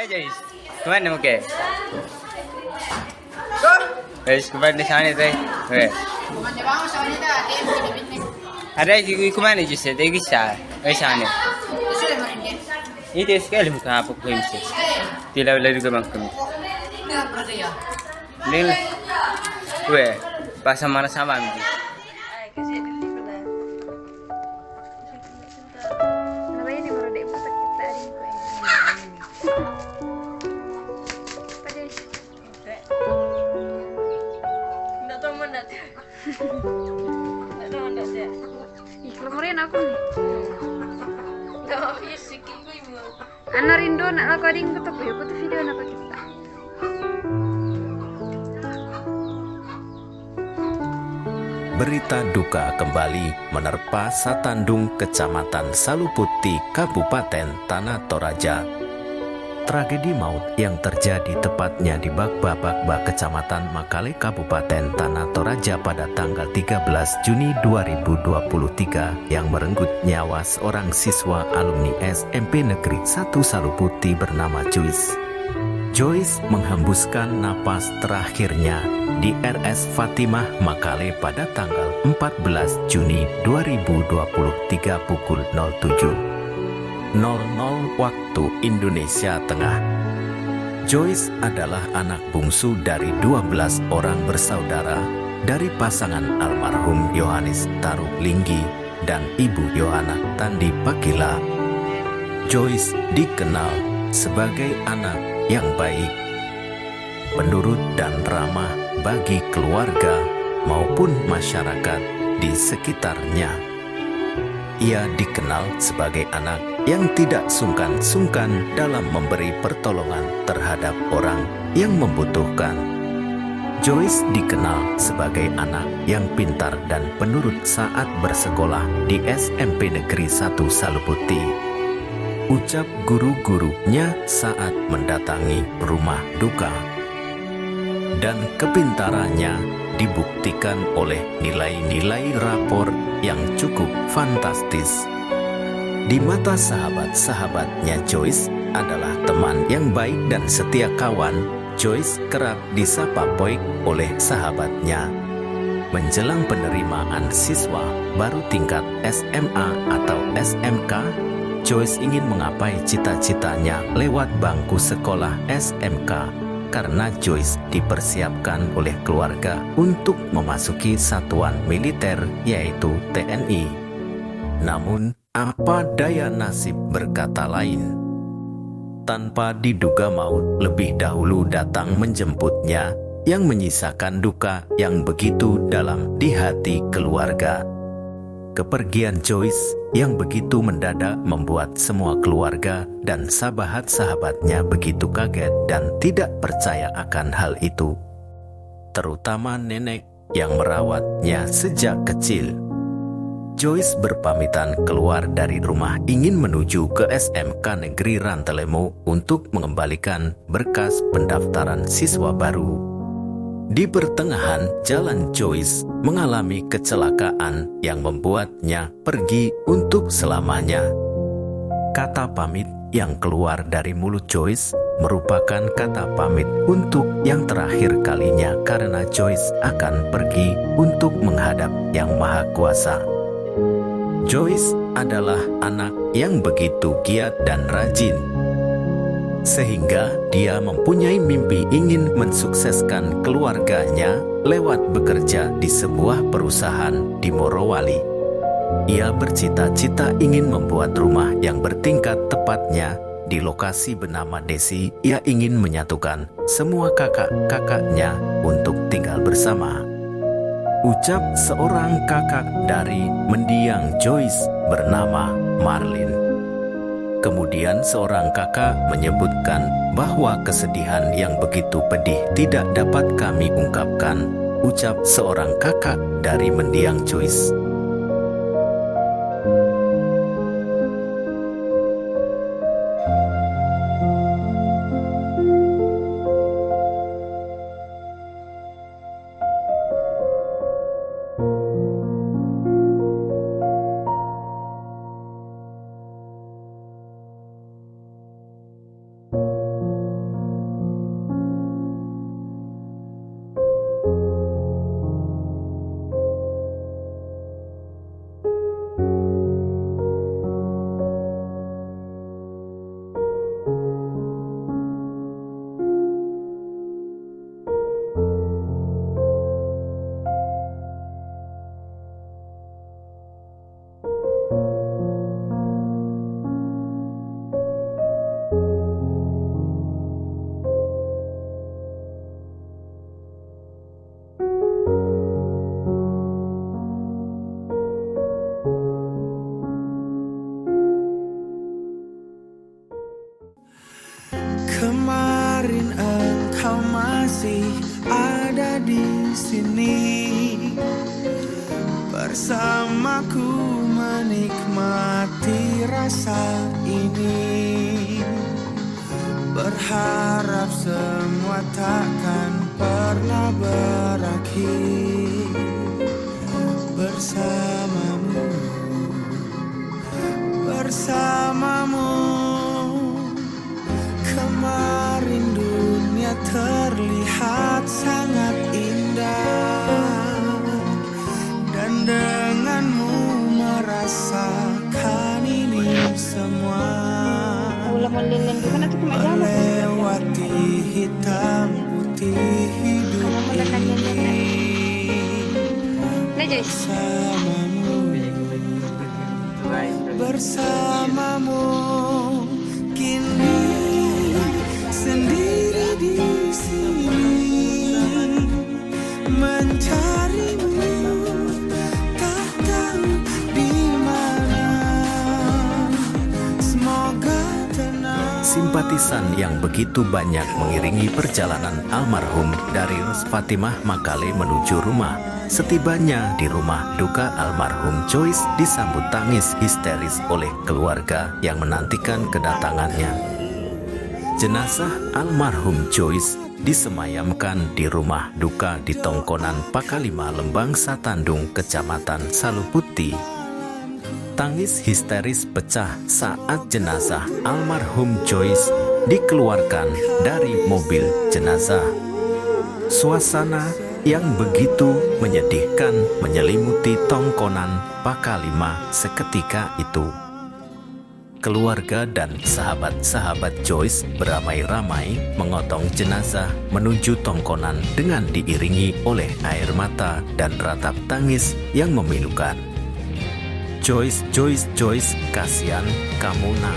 Joyce. Kemana mau ke? Guys, kemana di sana teh? Oke. Ada kemana Joyce? Teh bisa. Sana. Itu sekali muka apa kau mesti? Tidak boleh juga makan. Nil. Gue pas sama sama mesti. Keluarin aku nih. Anak rindu nak aku ading ketemu ya foto video nak kita. Berita duka kembali menerpa Satandung, Kecamatan Saluputi, Kabupaten Tanah Toraja. Tragedi maut yang terjadi tepatnya di Bakbabakba, Kecamatan Makale, Kabupaten Tanah Toraja pada tanggal 13 Juni 2023 yang merenggut nyawa seorang siswa alumni SMP Negeri 1 Saluputi bernama Joyce. Joyce menghembuskan napas terakhirnya di RS Fatimah Makale pada tanggal 14 Juni 2023 pukul 07.00 waktu Indonesia Tengah. Joyce adalah anak bungsu dari 12 orang bersaudara dari pasangan almarhum Yohanes Taruk Linggi dan Ibu Yohana Tandi Pakila. Joyce dikenal sebagai anak yang baik, penurut dan ramah bagi keluarga maupun masyarakat di sekitarnya. Ia dikenal sebagai anak yang tidak sungkan-sungkan dalam memberi pertolongan terhadap orang yang membutuhkan. Joyce dikenal sebagai anak yang pintar dan penurut saat bersekolah di SMP Negeri 1 Saluputi. Ucap guru-gurunya saat mendatangi rumah duka. Dan kepintarannya dibuktikan oleh nilai-nilai rapor yang cukup fantastis. Di mata sahabat-sahabatnya, Joyce adalah teman yang baik dan setia kawan. Joyce kerap disapa Poik oleh sahabatnya. Menjelang penerimaan siswa baru tingkat SMA atau SMK, Joyce ingin menggapai cita-citanya lewat bangku sekolah SMK karena Joyce dipersiapkan oleh keluarga untuk memasuki satuan militer yaitu TNI. Namun, apa daya nasib berkata lain. Tanpa diduga maut lebih dahulu datang menjemputnya yang menyisakan duka yang begitu dalam di hati keluarga. Kepergian Joyce yang begitu mendadak membuat semua keluarga dan sahabat-sahabatnya begitu kaget dan tidak percaya akan hal itu. Terutama nenek yang merawatnya sejak kecil. Joyce berpamitan keluar dari rumah ingin menuju ke SMK Negeri Rantelemo untuk mengembalikan berkas pendaftaran siswa baru. Di pertengahan jalan, Joyce mengalami kecelakaan yang membuatnya pergi untuk selamanya. Kata pamit yang keluar dari mulut Joyce merupakan kata pamit untuk yang terakhir kalinya karena Joyce akan pergi untuk menghadap Yang Maha Kuasa. Joyce adalah anak yang begitu giat dan rajin, sehingga dia mempunyai mimpi ingin mensukseskan keluarganya lewat bekerja di sebuah perusahaan di Morowali. Ia bercita-cita ingin membuat rumah yang bertingkat, tepatnya di lokasi bernama Desi. Ia ingin menyatukan semua kakak-kakaknya untuk tinggal bersama. Ucap seorang kakak dari mendiang Joyce bernama Marlin. Kemudian seorang kakak menyebutkan bahwa kesedihan yang begitu pedih tidak dapat kami ungkapkan. Ucap seorang kakak dari mendiang Joyce. masih ada di sini bersamaku menikmati rasa ini. Berharap semua takkan pernah berakhir bersamamu, bersamamu. Kemarin dunia terlihat sangat indah, dan denganmu merasakan ini semua. Melewati hitam putih hidup ini bersamamu, kini sendiri di sini mencarimu, tak tahu di mana. Semoga tenang. Simpatisan yang begitu banyak mengiringi perjalanan almarhum dari Ros Fatimah Makale menuju rumah. Setibanya di rumah duka, almarhum Joyce disambut tangis histeris oleh keluarga yang menantikan kedatangannya. Jenazah almarhum Joyce disemayamkan di rumah duka di Tongkonan Pakalima, Lembang Satandung, Kecamatan Saluputi. Tangis histeris pecah saat jenazah almarhum Joyce dikeluarkan dari mobil jenazah. Suasana yang begitu menyedihkan menyelimuti Tongkonan Pakalima seketika itu. Keluarga dan sahabat-sahabat Joyce beramai-ramai mengotong jenazah menuju Tongkonan dengan diiringi oleh air mata dan ratap tangis yang memilukan. Joyce, Joyce, Joyce, kasihan kamu nak.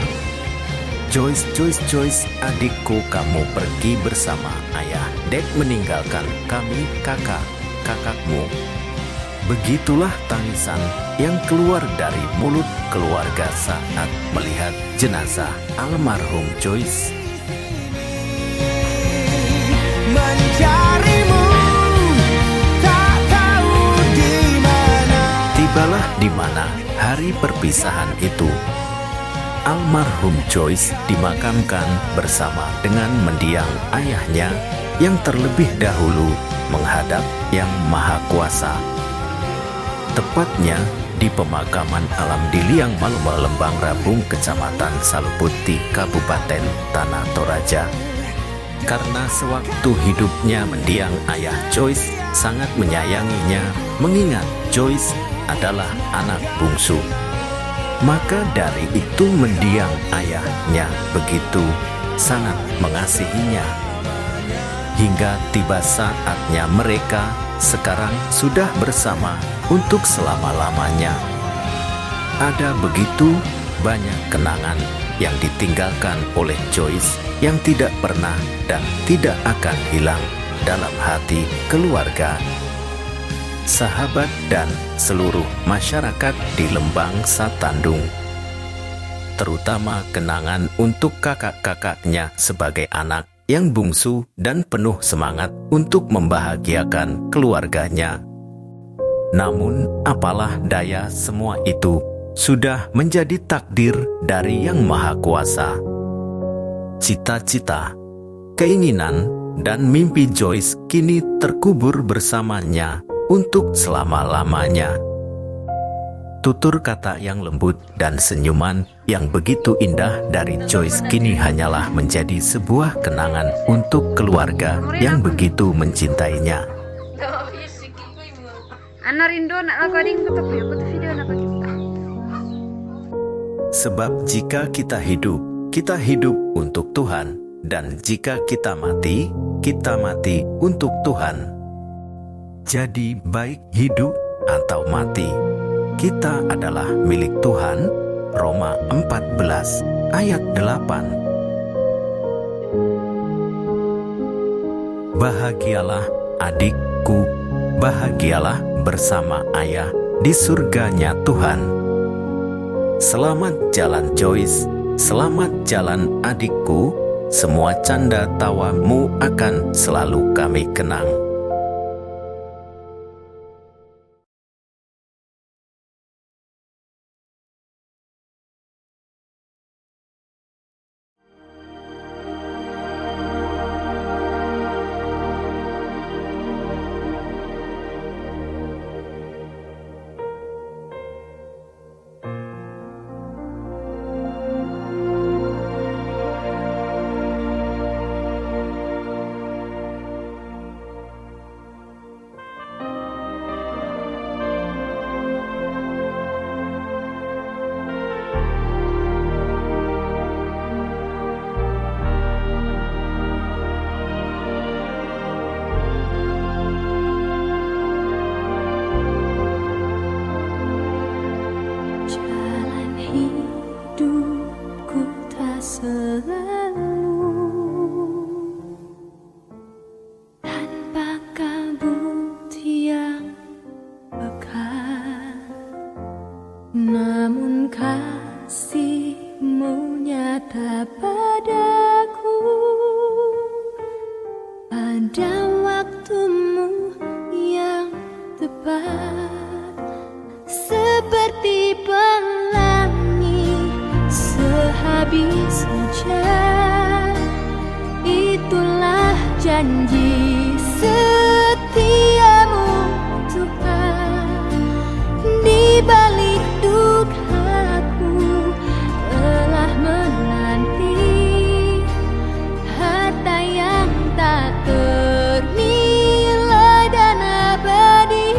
Joyce, Joyce, Joyce, adikku, kamu pergi bersama ayah. Dek meninggalkan kami, kakakmu. Begitulah tangisan yang keluar dari mulut keluarga saat melihat jenazah almarhum Joyce. Mencarimu, tak tahu di mana. Tibalah di mana hari perpisahan itu. Almarhum Joyce dimakamkan bersama dengan mendiang ayahnya yang terlebih dahulu menghadap Yang Maha Kuasa. Tepatnya di pemakaman alam di Liang Maluma, Lembang Rabung, Kecamatan Saluputi, Kabupaten Tanah Toraja. Karena sewaktu hidupnya mendiang ayah Joyce sangat menyayanginya, mengingat Joyce adalah anak bungsu. Maka dari itu mendiang ayahnya begitu sangat mengasihinya. Hingga tiba saatnya mereka sekarang sudah bersama untuk selama-lamanya. Ada begitu banyak kenangan yang ditinggalkan oleh Joyce yang tidak pernah dan tidak akan hilang dalam hati keluarga, sahabat, dan seluruh masyarakat di Lembang Satandung. Terutama kenangan untuk kakak-kakaknya sebagai anak yang bungsu dan penuh semangat untuk membahagiakan keluarganya. Namun apalah daya, semua itu sudah menjadi takdir dari Yang Maha Kuasa. Cita-cita, keinginan, dan mimpi Joyce kini terkubur bersamanya untuk selama-lamanya. Tutur kata yang lembut dan senyuman yang begitu indah dari Joyce kini hanyalah menjadi sebuah kenangan untuk keluarga yang begitu mencintainya. Ana rindu nak recording betul ya, betul video nak kita. Sebab jika kita hidup untuk Tuhan, dan jika kita mati untuk Tuhan. Jadi baik hidup atau mati, kita adalah milik Tuhan. Roma 14 ayat 8. Bahagialah adikku, bahagialah bersama ayah di surganya Tuhan. Selamat jalan Joyce, selamat jalan adikku, Semua canda tawamu akan selalu kami kenang. Jalan hidupku tak selalu tanpa kabut yang pekat, namun kasihmu nyata padaku pada waktumu yang tepat. Seperti pelangi sehabis hujan, itulah janji setiamu Tuhan. Di balik dukaku telah menanti harta yang tak ternilai dan abadi.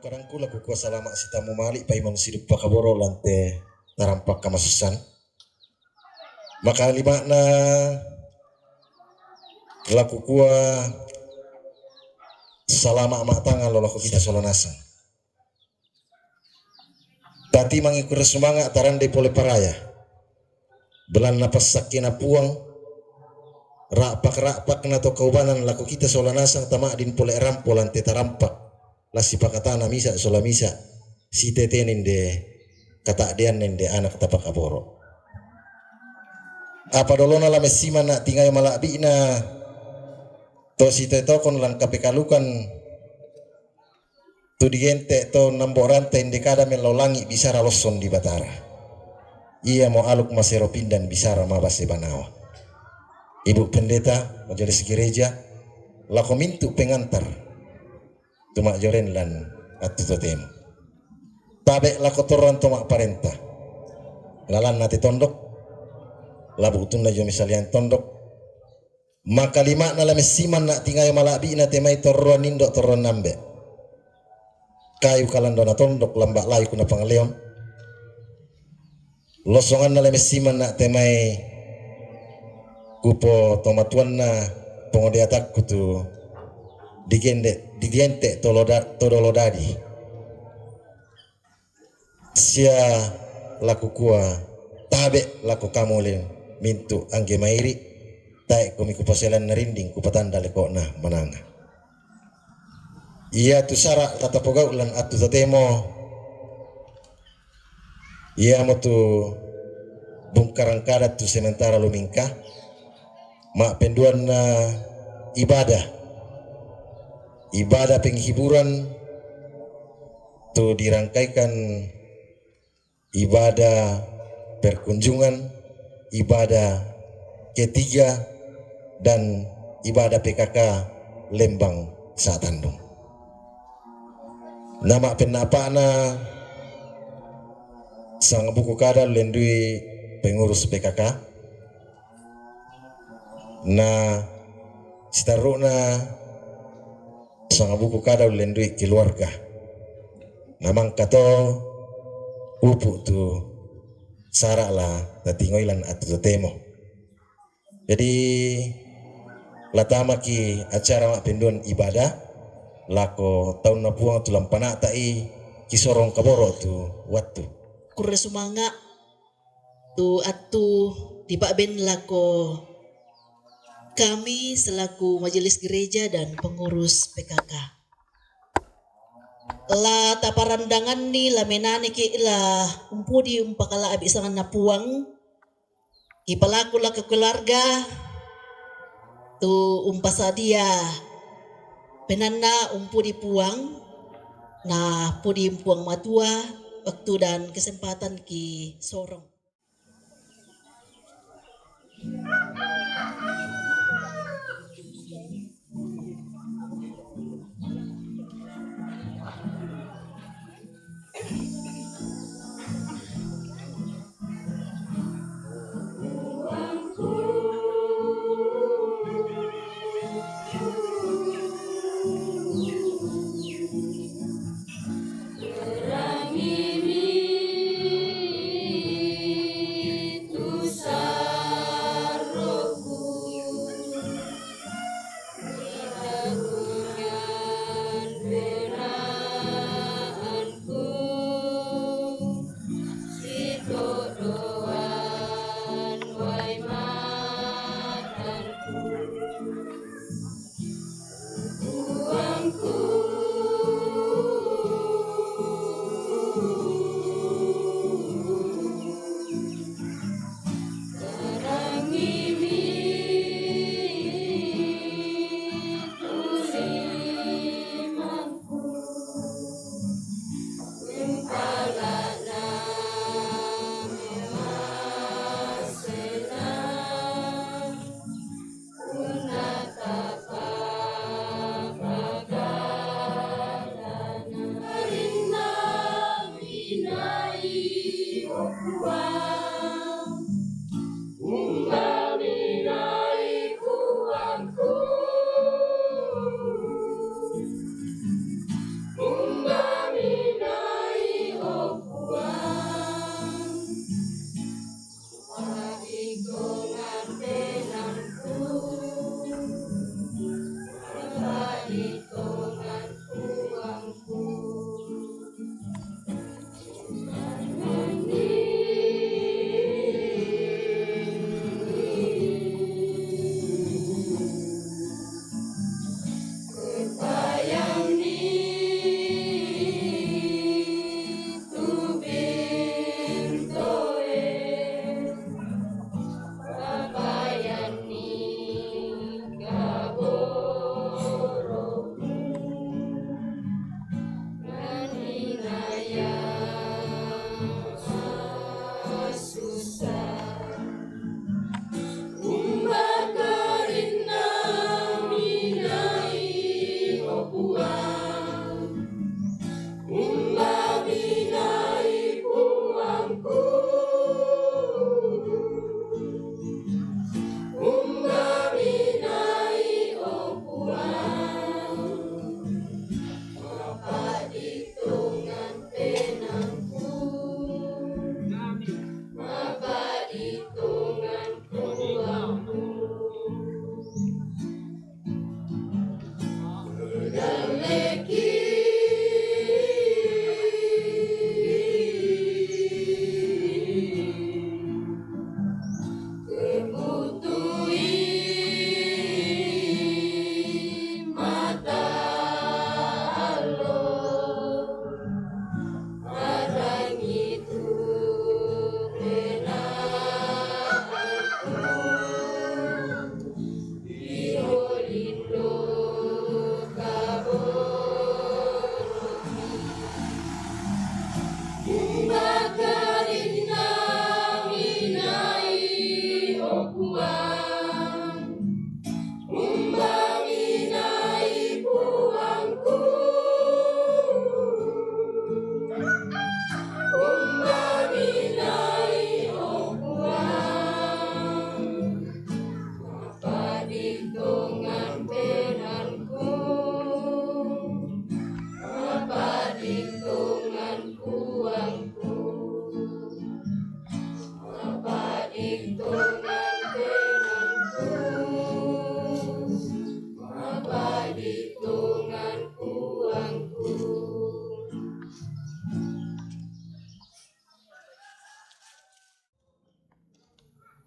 kadangku laku kuasa lama si tamu malik paiman sidup pakaboro lante tarampak kamasusan. Maka lima na laku kuah salama amak tangan lo laku kita solonasa. Tati mangikur semangat tarande pole paraya. Belan napas sakina puang rapak na to kaubanan laku kita solonasa tamak din pole rampol lante tarampak. Lasi pakatana misa sola misa si tetenin de kata dian nende anak tapak aboro. Apa dolona la mesima na tingay malabi na to si tetokon lang kapikalukan tu digente to namborante indikada melolangi bisara loson di batara. Ia mau aluk masero pindan bisara mabase banawa. Ibu pendeta majelis gereja lako mintu pengantar tumak joren lan atu totemo. Tabe lako toran tumak parenta. Lalan nati tondok labu utunda jo misalian tondok. Maka lima na lamesiman na tingay malabi na temay torron nindo torron nambe. Kayu kalando na tondok lambak layu kuna pangaleon. Losongan na lamesiman na temay kupo tomatuan na pengodiatak kutu digente todolodadi. Sia laku kuah tabe laku kamulin mintu angge mairi tae komi kupaselan narinding kupatanda lekok na mananga. Ia tu sara kata pogau lan atu tatemo. Ia motu bungkarang kadat tu sementara lumingka mak penduan na ibadah penghiburan tu dirangkaikan ibadah perkunjungan, ibadah ketiga dan ibadah PKK Lembang Satandung. Nama penapana sang buku kada lendui pengurus PKK na sitaruna sang buku kada lendui keluarga. Namang kato upu tu sara lah tatingoilan atu temo. Jadi latama ki acara mak penduan ibadah lako tahun na puang tu lampana tai kisorong kaboro tu waktu. Kurre sumanga tu atu tiba ben lako kami selaku majelis gereja dan pengurus PKK. La taparandangan ni la menane ki la umpudi umpakala abisangan na puang ipalaku la ke keluarga tu umpasadia penanda umpudi puang na pudi puang matua waktu dan kesempatan ki sorong.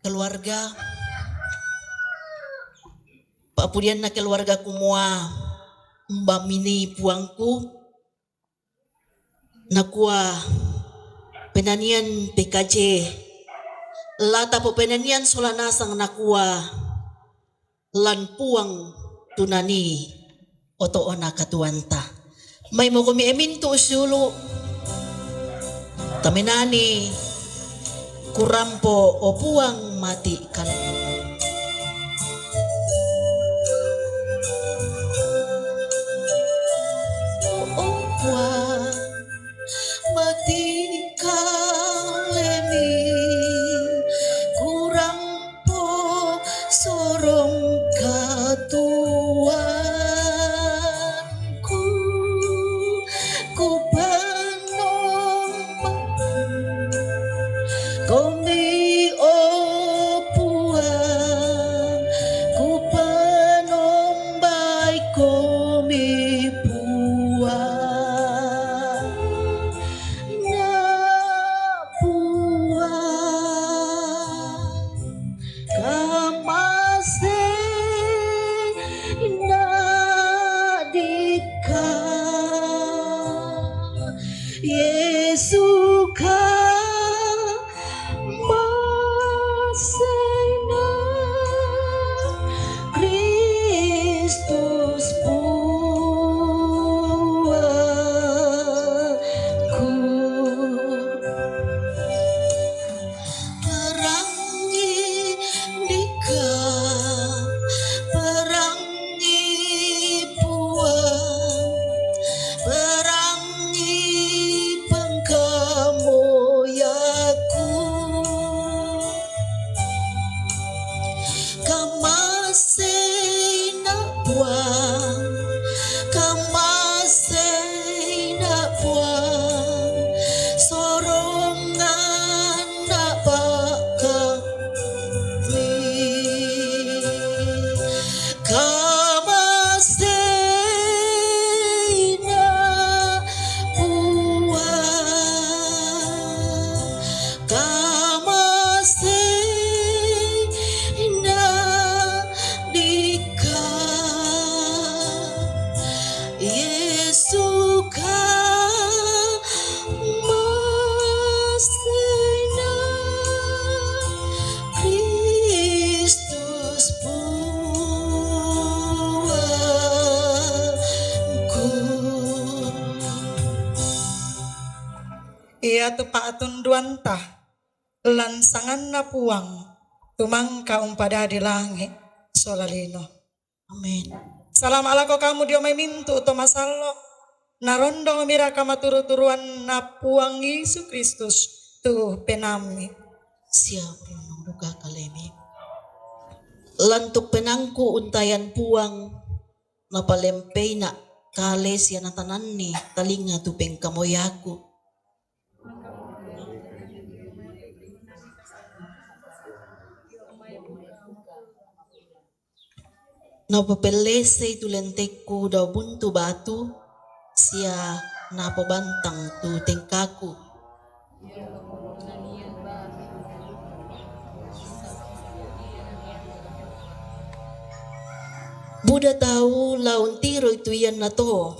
Keluarga, papudian na keluarga kumua Mbak Mini puangku nakua penanian PKJ lata po penanian solanasang nakua lan puang tunani oto ona katuanta may mo kumi emin to usulu taminani kurampo o puang mati kan o puang mati kalemi kurampo sorong katuanku ku panom Komi o puang supaya tu paatun duanta lansangan na puang tumangka umpada di langit solalino. Amin. Salam alako kamu dia may mintu to masalo narondo mira kama turu-turuan na puang Yesus Kristus tu penami. Siap renung duka kalemi. Lantuk penangku untayan puang napalempay na kale siya natanan ni talinga tupeng kamoyaku. Napapelese tu lentekku daw buntu batu siya napabantang tu tengkaku. Buddha tahu laun tiro itu yan na to.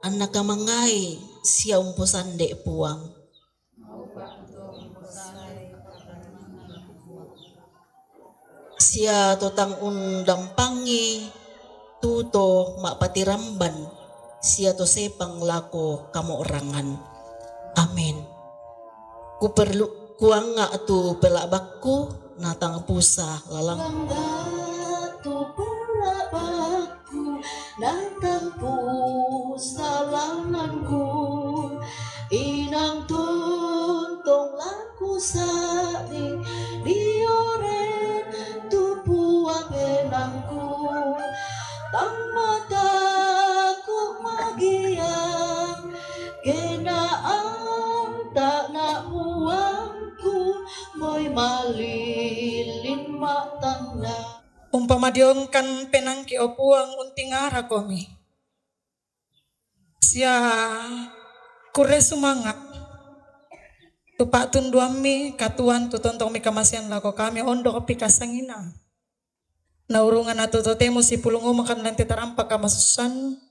Anak kamangay siya umpusande puang. Siya totang undampangi tuto mapatiramban. Siya to sepang lako kamo orangan. Amin. Ku perlu kuang nga tu pelabakku natang pusa lalang. Datang pusa langanku inang tuntong laku sari dioren tupuang enangku tamataku magiang kenaang tak nak buangku moy malilin matangna. Umpama diongkan penangki opuang unting ara komi. Sia kure sumangat. Tupak tunduami katuan tutontong mi kamasian lako kami ondo kopi kasangina. Naurungan atu totemo si pulungo makan lantai tarampak kamasusan.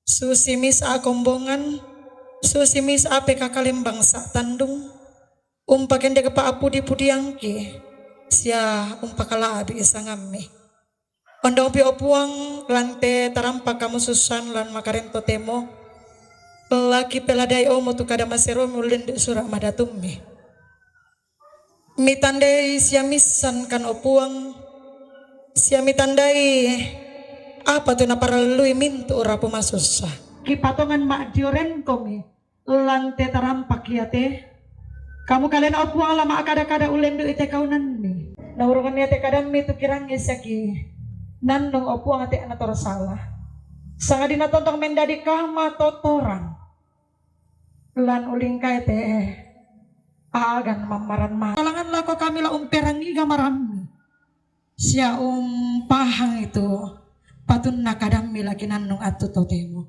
Susi mis a kombongan. Susi mis a pekakalimbang sa tandung. Umpaken de kepa apudi pudiangki. Sia umpakala abi isangami. Ondong pi opuang lante tarampak kamu susan lan makarento temo. Laki peladai omo tu kada masero mulin di surah madatummi. Mitandai sia misan kan opuang. Sia mitandai apa tu naparalui mintu rapu masusa. Kipatongan mak dioren komi lante tarampak kiate. Kamu kalian opuang lama kada-kada ulendu ite kaunan mi. Naurungan ite kadang mi tu kirang isaki. Nandong opuang ate anator salah. Sangat dinatontong mendadi kama totoran. Lan uling kay te agan mamaran ma. Kalangan lako kami la umperangi gamarami. Siya pahang itu patun na kadang mi lagi nandong atu totemo.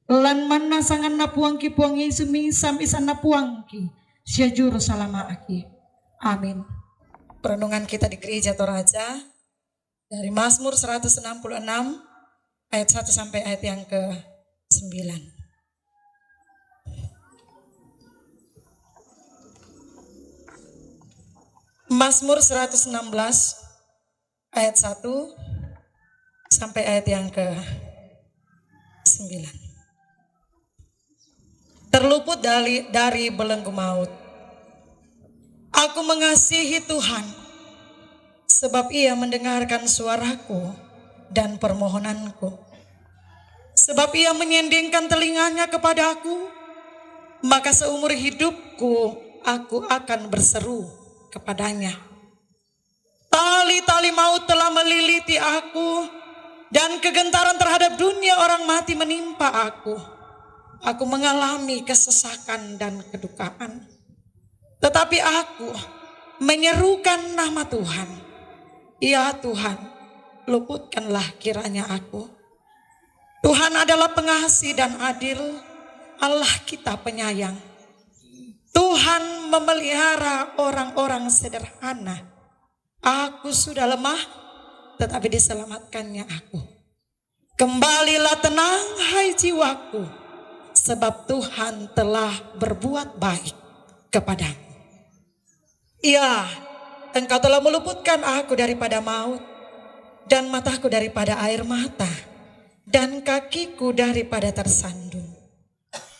Lan man nasangan na puang ki puang Yesus misam isan na puang ki. Siya juru salama aki. Amin. Perenungan kita di Gereja Toraja dari Mazmur 166 ayat 1 sampai ayat yang ke-9. Mazmur 116 ayat 1 sampai ayat yang ke-9. Terluput dari belenggu maut. Aku mengasihi Tuhan, sebab Ia mendengarkan suaraku dan permohonanku. Sebab Ia menyendingkan telinganya kepadaku, maka seumur hidupku aku akan berseru kepadanya. Tali-tali maut telah meliliti aku, dan kegentaran terhadap dunia orang mati menimpa aku. Aku mengalami kesesakan dan kedukaan. Tetapi aku menyerukan nama Tuhan. Ya Tuhan, luputkanlah kiranya aku. Tuhan adalah pengasih dan adil, Allah kita penyayang. Tuhan memelihara orang-orang sederhana. Aku sudah lemah, tetapi diselamatkannya aku. Kembalilah tenang hai jiwaku, sebab Tuhan telah berbuat baik kepadamu. Ya, Engkau telah meluputkan aku daripada maut, dan mataku daripada air mata, dan kakiku daripada tersandung.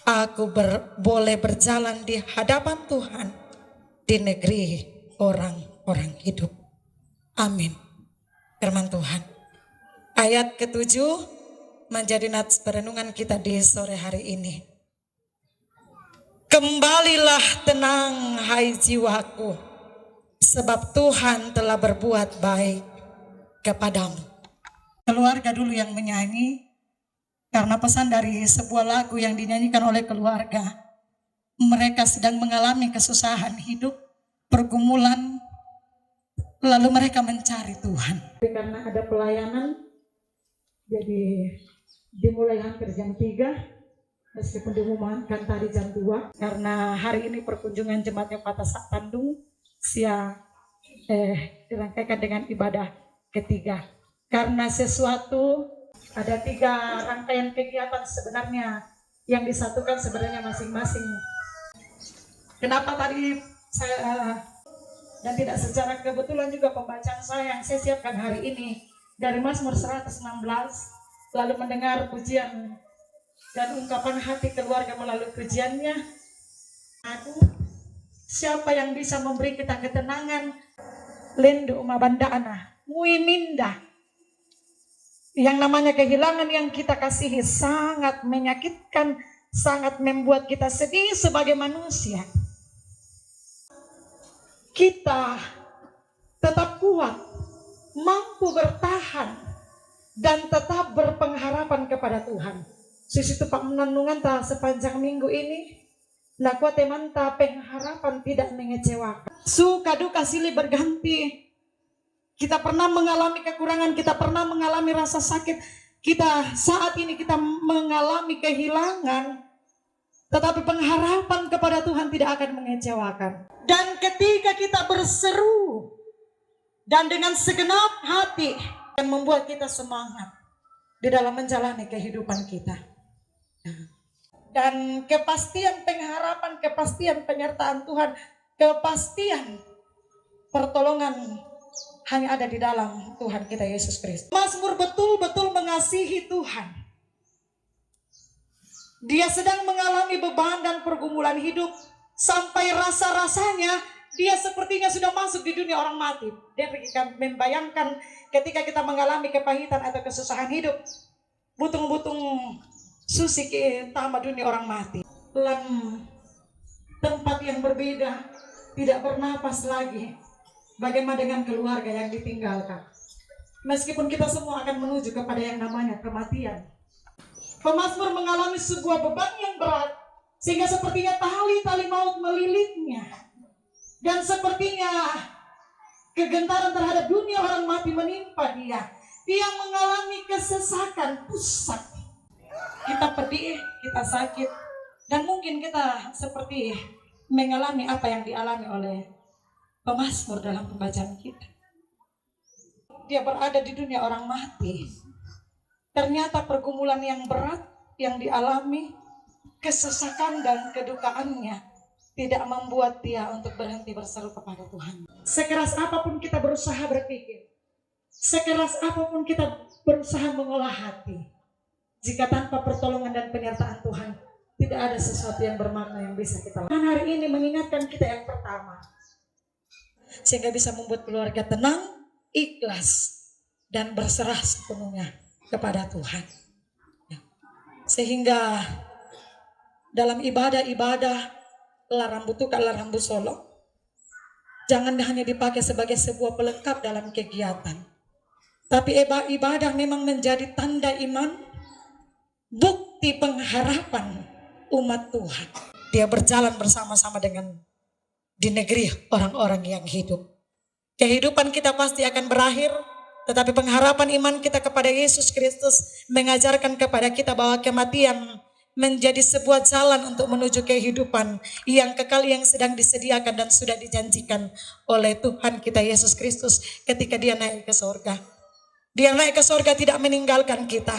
aku boleh berjalan di hadapan Tuhan di negeri orang-orang hidup. Amin. Firman Tuhan. Ayat ke-7 menjadi nats perenungan kita di sore hari ini. Kembalilah tenang hai jiwaku, sebab Tuhan telah berbuat baik kepadamu. Keluarga dulu yang menyanyi, karena pesan dari sebuah lagu yang dinyanyikan oleh keluarga. Mereka sedang mengalami kesusahan hidup, pergumulan, lalu mereka mencari Tuhan. Karena ada pelayanan, jadi dimulai hampir jam 3. Meskipun diumumkan tadi jam 2, karena hari ini perkunjungan jemaatnya Patah Tandung dirangkaikan dengan ibadah ketiga. Karena sesuatu, ada 3 rangkaian kegiatan sebenarnya yang disatukan sebenarnya masing-masing. Kenapa tadi saya dan tidak secara kebetulan juga pembacaan saya yang saya siapkan hari ini dari Mazmur 116, lalu mendengar pujian dan ungkapan hati keluarga melalui pujiannya. Siapa yang bisa memberi kita ketenangan? Lendu umabandana, muiminda. Yang namanya kehilangan yang kita kasihi sangat menyakitkan, sangat membuat kita sedih sebagai manusia. Kita tetap kuat, mampu bertahan, dan tetap berpengharapan kepada Tuhan. Sisi tepat menandungan ta sepanjang minggu ini, nakwa teman ta pengharapan tidak mengecewakan. Suka duka silih berganti. Kita pernah mengalami kekurangan, kita pernah mengalami rasa sakit. Kita saat ini kita mengalami kehilangan, tetapi pengharapan kepada Tuhan tidak akan mengecewakan. Dan ketika kita berseru dan dengan segenap hati, akan membuat kita semangat di dalam menjalani kehidupan kita. Dan kepastian pengharapan, kepastian penyertaan Tuhan, kepastian pertolongan hanya ada di dalam Tuhan kita Yesus Kristus. Mazmur betul-betul mengasihi Tuhan. Dia sedang mengalami beban dan pergumulan hidup, sampai rasa-rasanya dia sepertinya sudah masuk di dunia orang mati. Dia membayangkan ketika kita mengalami kepahitan atau kesusahan hidup, butung-butung susi tama dunia orang mati. Dalam tempat yang berbeda, tidak bernapas lagi. Bagaimana dengan keluarga yang ditinggalkan? Meskipun kita semua akan menuju kepada yang namanya kematian. Pemazmur mengalami sebuah beban yang berat, sehingga sepertinya tali-tali maut melilitnya. Dan sepertinya kegentaran terhadap dunia orang mati menimpa dia. Dia mengalami kesesakan pusat. Kita pedih, kita sakit, dan mungkin kita seperti mengalami apa yang dialami oleh pemazmur dalam pembacaan kita. Dia berada di dunia orang mati. Ternyata pergumulan yang berat yang dialami, kesesakan dan kedukaannya tidak membuat dia untuk berhenti berseru kepada Tuhan. Sekeras apapun kita berusaha berpikir, sekeras apapun kita berusaha mengolah hati, jika tanpa pertolongan dan penyertaan Tuhan, tidak ada sesuatu yang bermakna yang bisa kita lakukan. Hari ini mengingatkan kita yang pertama, sehingga bisa membuat keluarga tenang, ikhlas, dan berserah sepenuhnya kepada Tuhan. Sehingga dalam ibadah-ibadah larambu tukar larambu solo, jangan hanya dipakai sebagai sebuah pelengkap dalam kegiatan, tapi ibadah memang menjadi tanda iman, bukti pengharapan umat Tuhan. Dia berjalan bersama-sama dengan di negeri orang-orang yang hidup. Kehidupan kita pasti akan berakhir, tetapi pengharapan iman kita kepada Yesus Kristus mengajarkan kepada kita bahwa kematian menjadi sebuah jalan untuk menuju kehidupan yang kekal yang sedang disediakan dan sudah dijanjikan oleh Tuhan kita Yesus Kristus ketika dia naik ke surga. Dia naik ke surga tidak meninggalkan kita.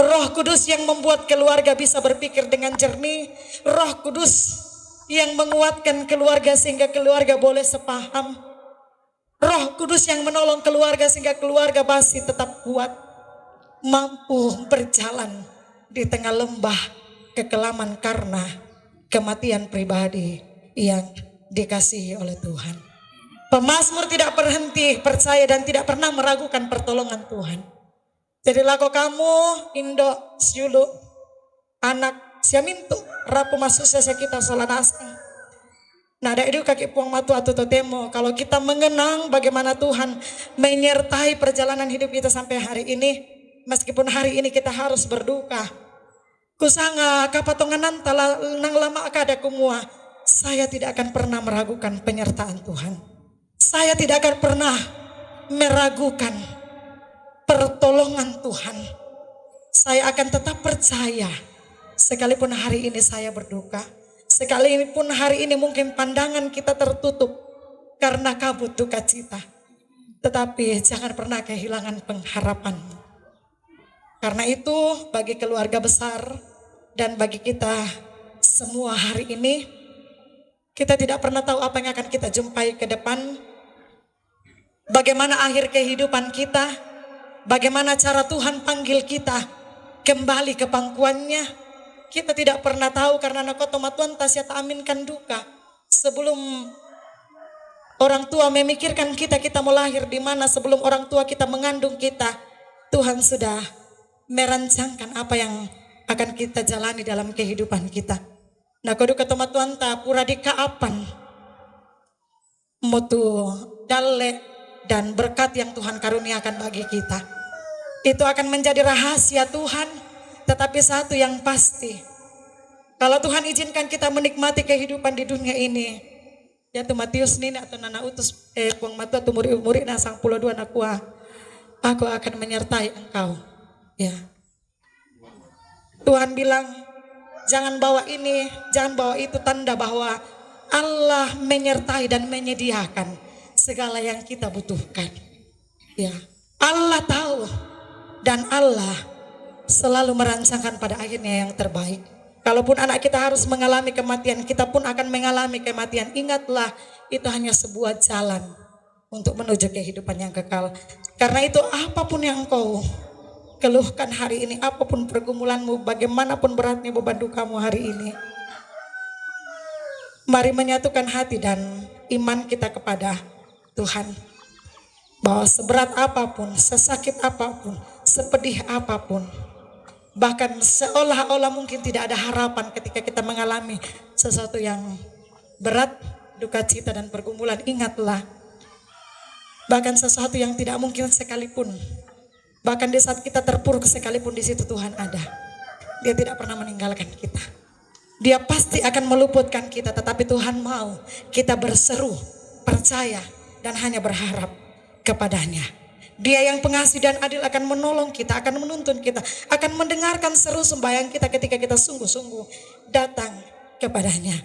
Roh Kudus yang membuat keluarga bisa berpikir dengan jernih. Roh Kudus yang menguatkan keluarga sehingga keluarga boleh sepaham. Roh Kudus yang menolong keluarga sehingga keluarga masih tetap kuat, mampu berjalan di tengah lembah kekelaman karena kematian pribadi yang dikasihi oleh Tuhan. Pemazmur tidak berhenti percaya dan tidak pernah meragukan pertolongan Tuhan. Jadilah kau kamu Indo siulu anak siamintu rapu masuk sese kita solanasa. Nah ada itu kaki puang matu atau totemo. Kalau kita mengenang bagaimana Tuhan menyertai perjalanan hidup kita sampai hari ini, meskipun hari ini kita harus berduka. Kusanga kapatonganan nang lama kada kumua. Saya tidak akan pernah meragukan penyertaan Tuhan. Saya tidak akan pernah meragukan pertolongan Tuhan. Saya akan tetap percaya sekalipun hari ini saya berduka. Sekalipun hari ini mungkin pandangan kita tertutup karena kabut duka cita. Tetapi jangan pernah kehilangan pengharapan. Karena itu bagi keluarga besar dan bagi kita semua hari ini, kita tidak pernah tahu apa yang akan kita jumpai ke depan. Bagaimana akhir kehidupan kita, bagaimana cara Tuhan panggil kita kembali ke pangkuannya. Kita tidak pernah tahu karena nakotoma Tuhan tasya aminkan duka. Sebelum orang tua memikirkan kita mau lahir di mana, sebelum orang tua kita mengandung kita, Tuhan sudah merancangkan apa yang akan kita jalani dalam kehidupan kita. Nah kodu ketoma Tuhan ta pura dikaapan mutu dalle dan berkat yang Tuhan karuniakan bagi kita. Itu akan menjadi rahasia Tuhan. Tetapi satu yang pasti, kalau Tuhan izinkan kita menikmati kehidupan di dunia ini, ya tu Matius nini atau nana utus puang matu atau murid na sang pulau dua nakua, aku akan menyertai engkau. Ya, Tuhan bilang jangan bawa ini, jangan bawa itu, tanda bahwa Allah menyertai dan menyediakan segala yang kita butuhkan. Ya, Allah tahu dan Allah selalu merancangkan pada akhirnya yang terbaik. Kalaupun anak kita harus mengalami kematian, kita pun akan mengalami kematian. Ingatlah, itu hanya sebuah jalan untuk menuju kehidupan yang kekal. Karena itu apapun yang kau keluhkan hari ini, apapun pergumulanmu, bagaimanapun beratnya beban dukamu hari ini, mari menyatukan hati dan iman kita kepada Tuhan. Bahwa seberat apapun, sesakit apapun, sepedih apapun, bahkan seolah-olah mungkin tidak ada harapan ketika kita mengalami sesuatu yang berat, duka cita dan pergumulan, ingatlah, bahkan sesuatu yang tidak mungkin sekalipun, bahkan di saat kita terpuruk sekalipun, di situ Tuhan ada. Dia tidak pernah meninggalkan kita. Dia pasti akan meluputkan kita, tetapi Tuhan mau kita berseru, percaya dan hanya berharap kepadanya. Dia yang pengasih dan adil akan menolong kita, akan menuntun kita, akan mendengarkan seru sembahyang kita ketika kita sungguh-sungguh datang kepadanya.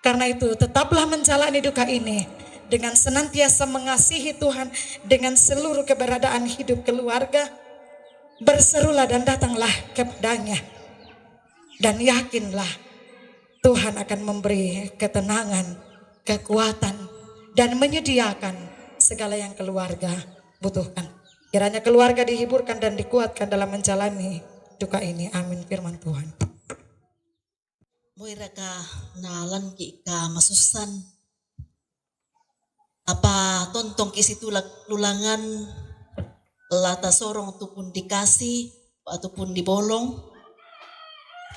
Karena itu tetaplah menjalani duka ini dengan senantiasa mengasihi Tuhan dengan seluruh keberadaan hidup keluarga. Berserulah dan datanglah kepadanya. Dan yakinlah Tuhan akan memberi ketenangan, kekuatan dan menyediakan segala yang keluarga butuhkan. Kiranya keluarga dihiburkan dan dikuatkan dalam menjalani duka ini. Amin firman Tuhan. Moiraka nalan ki ka masusan. Apa tontong kisi tulak lulangan lata sorong tupun dikasih ataupun dibolong.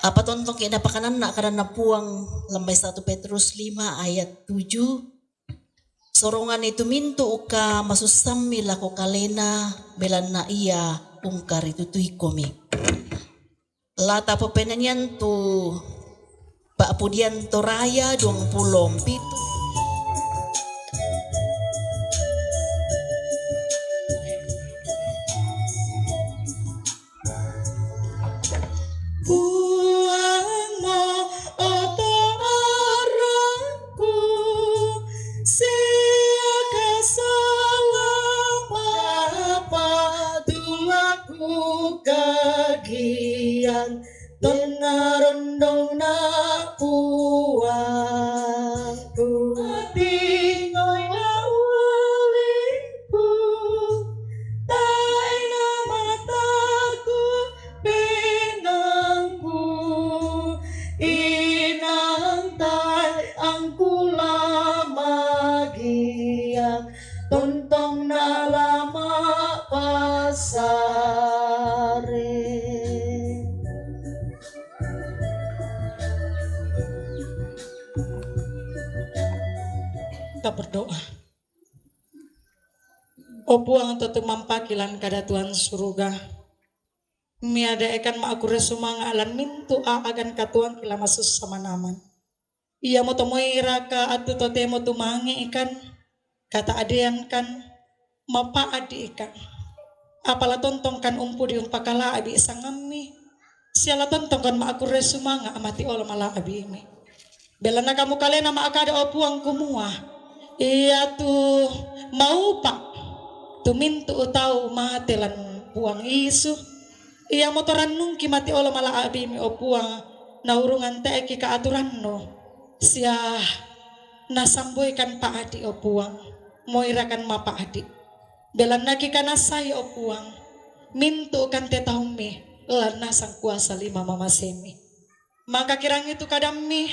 Apa tontong ki napakanan nak karena puang lambay 1 Petrus 5 ayat 7. Sorongan itu mintu uka masusami lako kalena belan na iya ungkar itu tuikomi. Lata pepenanyan tu Pak Pudian Toraya 27. Tenarondong na puangku, tingoy na uliku, tay na mataku, pinangku, pasare. Kita berdoa. O puang tutu mampakilan kada Tuhan suruga. Miada ekan ma aku resumanga alan mintu a agan katuang kila masus sama naman. Ia mo tomoy raka atu tote mo tumangi ikan. Kata adean kan mapa adi ikan. Apala tontong kan umpu di umpakala abi isang ami. Siala tontong kan ma aku resumanga amati olo mala abi imi. Bela na kamu kalian nama akada o puang kumua. Iya tu mau pak. Tumintu utau matelan puang isu. Iya motoran nungki mati olo mala abi mi opuang naurungan teki ka aturan no. Sia nasamboy kan pa adi opuang moirakan ma pa adi. Belan naki kana say opuang mintu kan te taumi lana sang kuasa lima mama semi. Maka kirang itu kadami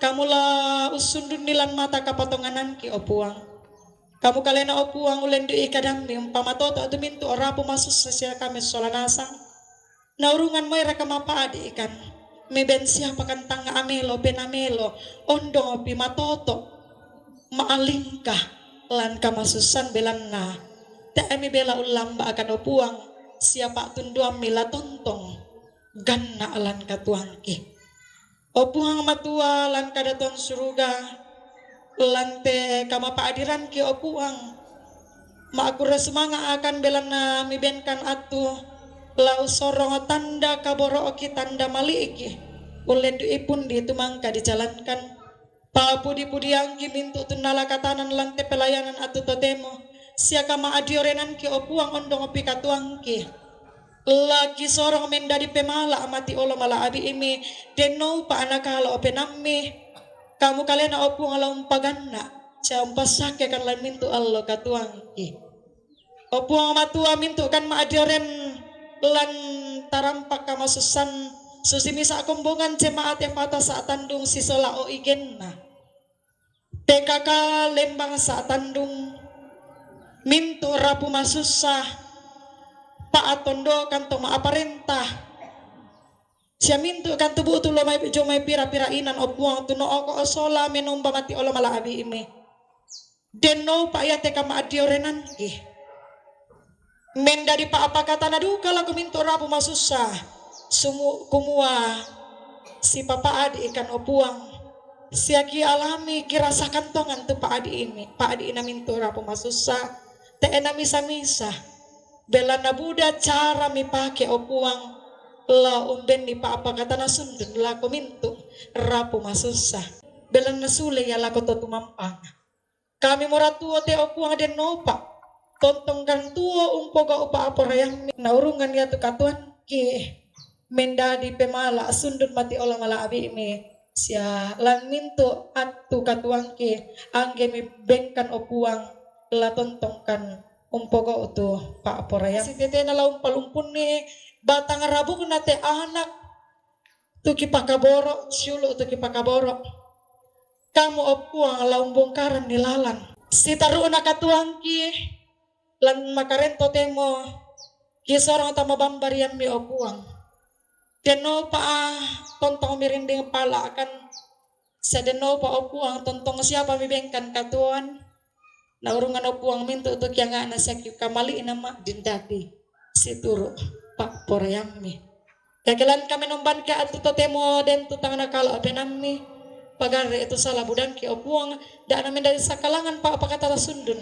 kamula usundun nilan mata kapotonganan ki opuang. Kamu kalian opuang ulen di ikadami umpamatoto atu mintu orapu masuk sesia kami solanasang. Naurungan mo ira kamapa adi ikan. May bensiya pakan tanga amelo penamelo ondong opi matoto maalingka lan kamasusan belan na. Taemi bela ulam ba akan opuang siapa tunduam mila tontong ganna alan katuangki. Opuang matua lan kadatuan suruga lan te kamapa adiran ki opuang. Maakura semanga akan belan na mibenkan atu lau sorong tanda kaboro oki tanda maliki ulen ipun di tumangka dijalankan papudi-pudi angki mintu tunala katanan lante pelayanan atu totemo siaka ma adiorenan ki opuang ondong opi katuangki lagi sorong menda di pemala amati olo mala abi imi deno pa anakala openammi kamu kalian opuang ala umpaganna cia umpasake kan lan mintu allo katuangki opuang matua mintu kan ma adioren lan tarampak kamasusan susimisa kumbungan jemaat yang patah saat tandung sisola o igenna PKK Lembang saat tandung mintu rapu masusah paat tondo kanto ma aparentah sia mintu kan tubuh tu lo mai jomai pira-pira inan opuang tu no oko osola menumba mati olo mala abi ime denno pa ya teka ma adiorenan ki menda di pa apa kata naduka laku minto rapu masusa sumu kumua si papa adi ikan opuang siaki alami kirasakan tongan tu pa adi ini pa adi ina minto rapu masusa te ena misa-misa bela na buda cara mi pake opuang la umben di pa apa kata nasundun laku minto rapu masusa bela na sule ya laku to tumampang kami moratuo te opuang den nopa tontong kan tuo umpoga upa aporayang naurungan ya tu katuan ki menda di pemala sundun mati ola mala abi me sia lan mintu atu katuang ki angge mi bengkan opuang la tontong kan umpoga utu pa aporayang si tete na laum palumpun ni batang rabu na te anak tu ki pakaboro siulo tu ki pakaboro kamu opuang laum bongkaran nilalan si taru na katuang ki lan makarento temo kisorong tama bambarian mi opuang deno pa tontong mirinding pala akan sa deno pa opuang tontong siapa mi bengkan katuan naurungan opuang mintu untuk yang ana sakit kamali nama dindati situru pak porayam mi kakelan kami nomban ka atu totemo den tutang nakala apenami pagare itu salah budang ki opuang da namin dari sakalangan pa apa kata sundun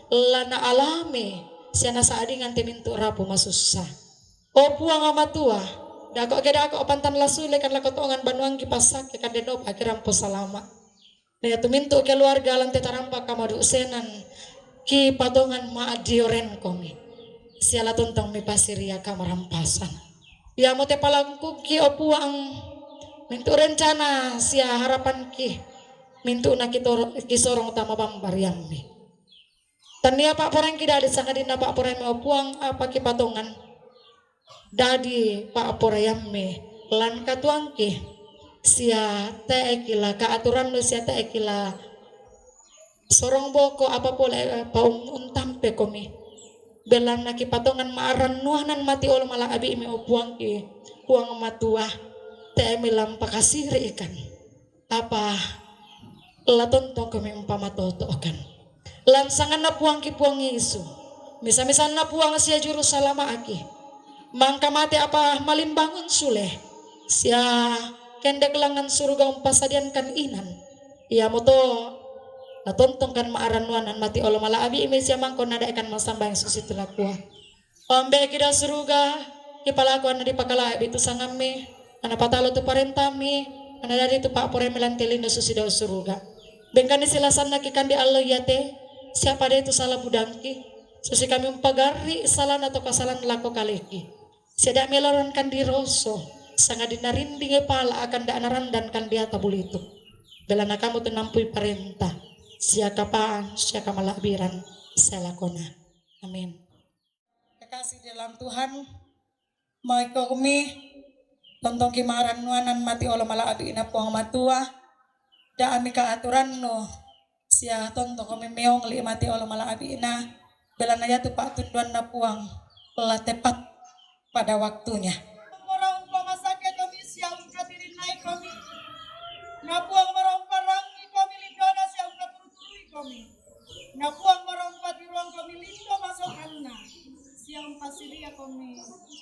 lana alami siana saadingan temintu rapu masusa opuang amatua dako keda ako pantan lasule kan lakotongan banuang kipasak kan denop akiram po salama na tumintu keluarga lan tetarampa kamadu senan ki patongan maadioren komi siala tontong mi pasiria kamarampasan ya mote palangku ki opuang mintu rencana sia harapan ki mintu na kisorong utama bambarian mi tania pak porang kita ada sangat dina pak porang mau puang apa kipatongan dadi pak porayam me lan katuangki sia te ekila ka aturan lu sia te ekila sorong boko apa pole paung untampe komi Belan naki patongan maaran nuhanan mati olo mala abi ime opuang ki puang matua te milam pakasiri ikan apa latonto kami umpamatoto kan lansangan na puang ki puang Yesu misa-misan na puang sia juru salama aki mangka mati apa malimbangun sule sia kendek langan surga umpasadian kan inan ia moto natontong kan maaran nuanan mati olo mala abi ime sia mangko nada ikan masambang susi tulakua ombe kida suruga ipalaku ana dipakala itu sangame ana patalo tu parentami ana dari tu pak pore melantelindo susi do suruga bengkani silasan naki kandi Allah yate siapa dia itu salah budangki susi kami umpagari salah atau kasalan lako kaleki sedak meloron kan di roso sangat dinarinding pala akan da anarandan kan dia tabulitu belana kamu tenampui parentah sia kapaan sia kamalabiran selakona amin. Kekasih dalam Tuhan mau kami tontong kimaran nuanan mati olo mala abi ina puang matua da ami ka aturan no sia tontong kami meong li mati olo mala abi ina belana ya tu pak tunduan na puang la tepat pada waktunya orang umpama sakit kami sia ungka diri naik kami na puang marompa rangi kami lindona sia ungka turutului kami na puang marompa di ruang kami lindo masuk anna sia ungka silia kami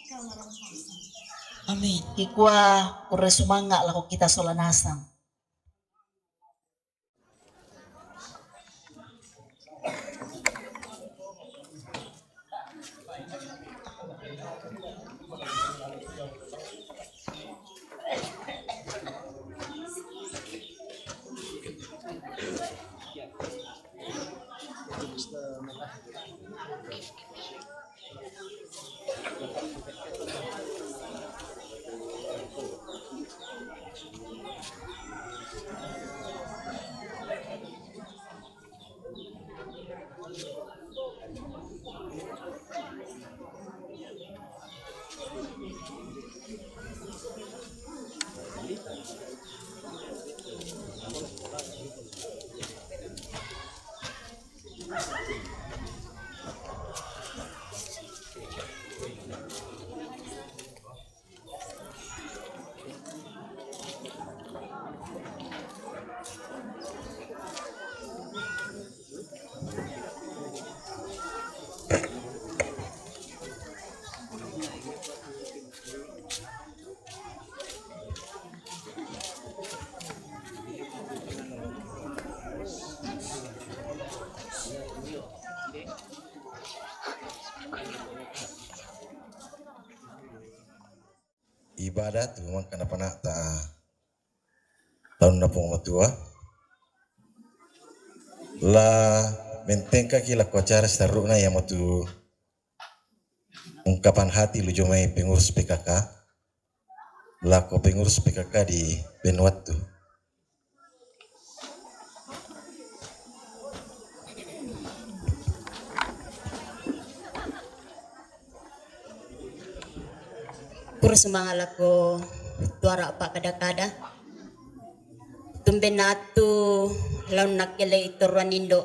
kamarang pasang. Amin. Ikua pura sumanga lako kita solanasang. Ibadat tu memang kenapa nak tak tahun napong matua la mentengka kila ko acara saruna yang matu ungkapan hati lu jomai pengurus PKK la ko pengurus PKK di Benwat tu pura semangat ko tuara pak kada-kada tumben natu laun nakele itu ranindo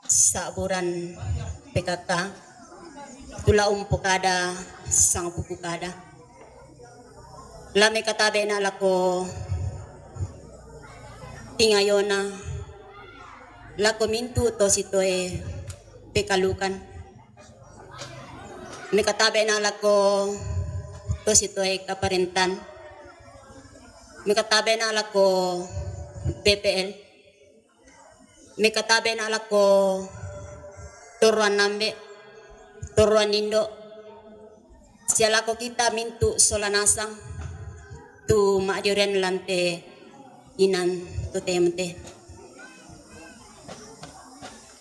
saburan PKK tula umpu kada sang puku kada lame katabe na lako tingayona lako mintu to sitoe pekalukan me katabe na lako to sitoe kaparentan me katabe na lako PPL me katabe na lako turuan nambe turuan indo siala ko kita mintu solanasang tu majuren lante inan tu temte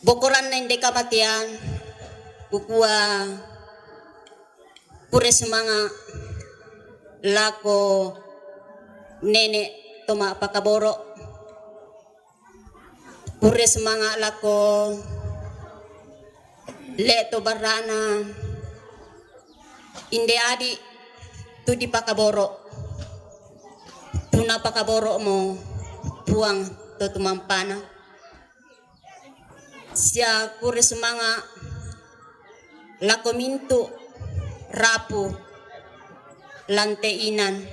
bokoran na hindi kamatian kukua pure semanga lako nene toma pakaboro pure semanga lako leto barana inde adi tu di pakaboro tuna pakaboro mo puang to tumampana sia pure semanga lako mintu rapu lanteinan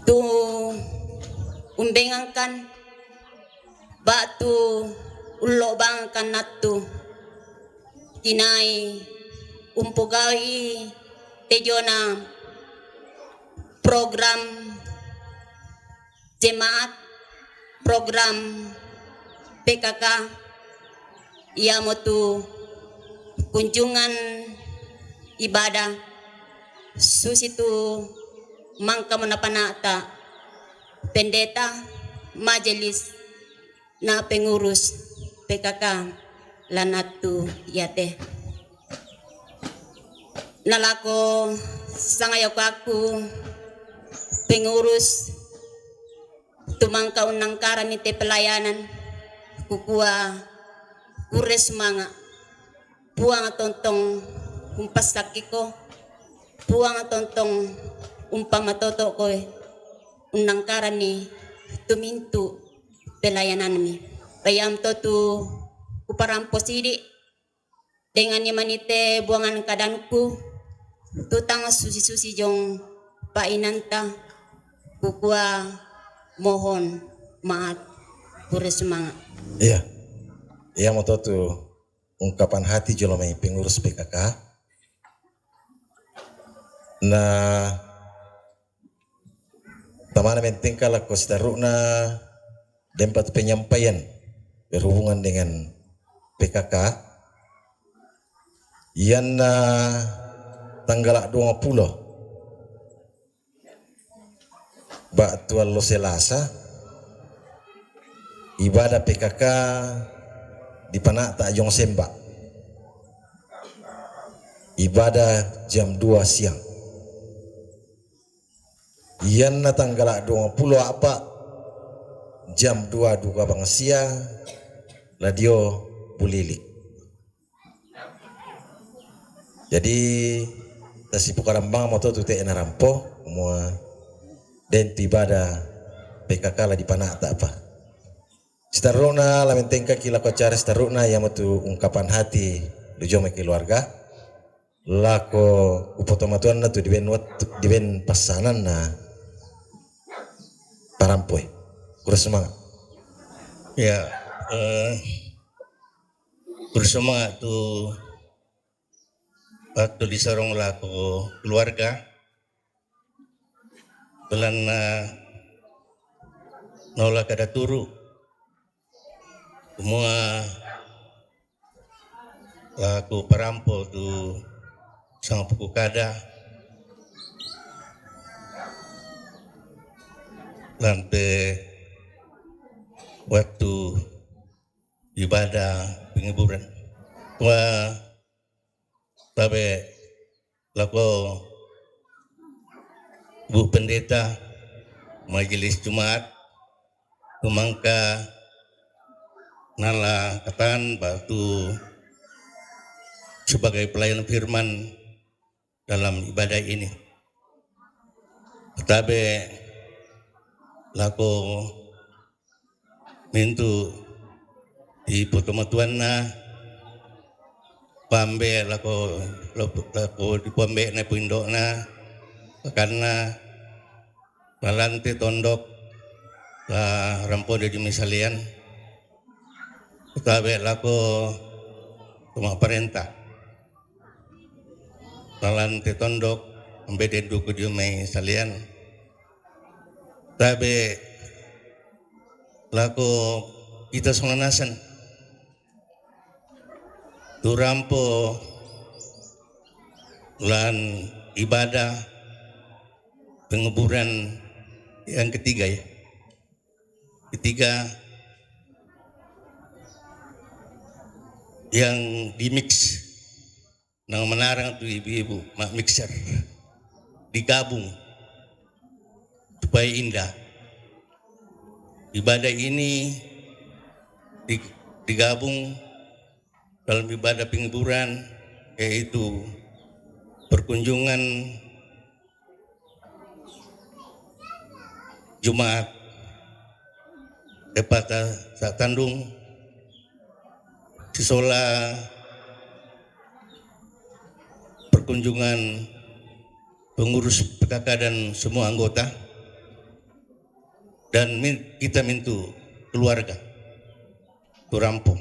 tu umbengangkan batu ulo bangkan natu kinai umpugai tejona program jemaat program PKK ia motu kunjungan ibadah susitu mangka menapanata pendeta majelis na pengurus PKK lanatu yate nalako sangayok aku pengurus tumangka unangkaran ite pelayanan kukua kure semanga puang tontong umpas sakiko puang tontong umpama toto koe unangkaran ni tumintu pelayanan mi payam totu uparampo sidi dengan manite buangan kadanku tutang susi-susi jong painanta kukua mohon maaf pure semangat. Iya, iya mau tuh ungkapan hati jolomai pengurus PKK. Nah, tamana penting kalau kau setarukna tempat penyampaian berhubungan dengan PKK. Yang tanggal 20 Batual lo Selasa ibadah PKK di Panak Takjong Sembak ibadah jam 2 siang Iyan tanggal 20 apa jam 2 duka bangsia radio Bulilik. Jadi tasi pukarambang moto tu te narampo semua dan ibadah PKK lah di Panak tak apa. Setaruna lamen tengka kila kocara setaruna yang motu ungkapan hati lujome keluarga. Lako upotomatuan na tu diben pasanan na parampoi. Kurang semangat. Ya, bersemangat tu waktu disorong lako keluarga. Belan nolak ada turu semua laku perampo tu sang puku kada lantai waktu ibadah penghiburan tua tapi laku Bu Pendeta Majelis Jumat Tumangka nala katan batu sebagai pelayan firman dalam ibadah ini. Tetapi laku mintu di potomatuan na pambe laku di pambe na puindo na karena malante tondok la rampo di misalian utabe lako tuma perintah malante tondok ambede duku di misalian tabe lako kita sonanasan tu rampo lan ibadah penguburan yang ketiga ya. Ketiga yang dimix nang menarang tu ibu-ibu mak mixer digabung supaya indah. Ibadah ini digabung dalam ibadah penguburan yaitu perkunjungan Jumat Depata Satandung Sisola perkunjungan pengurus PKK dan semua anggota, dan kita minta keluarga tu rampung.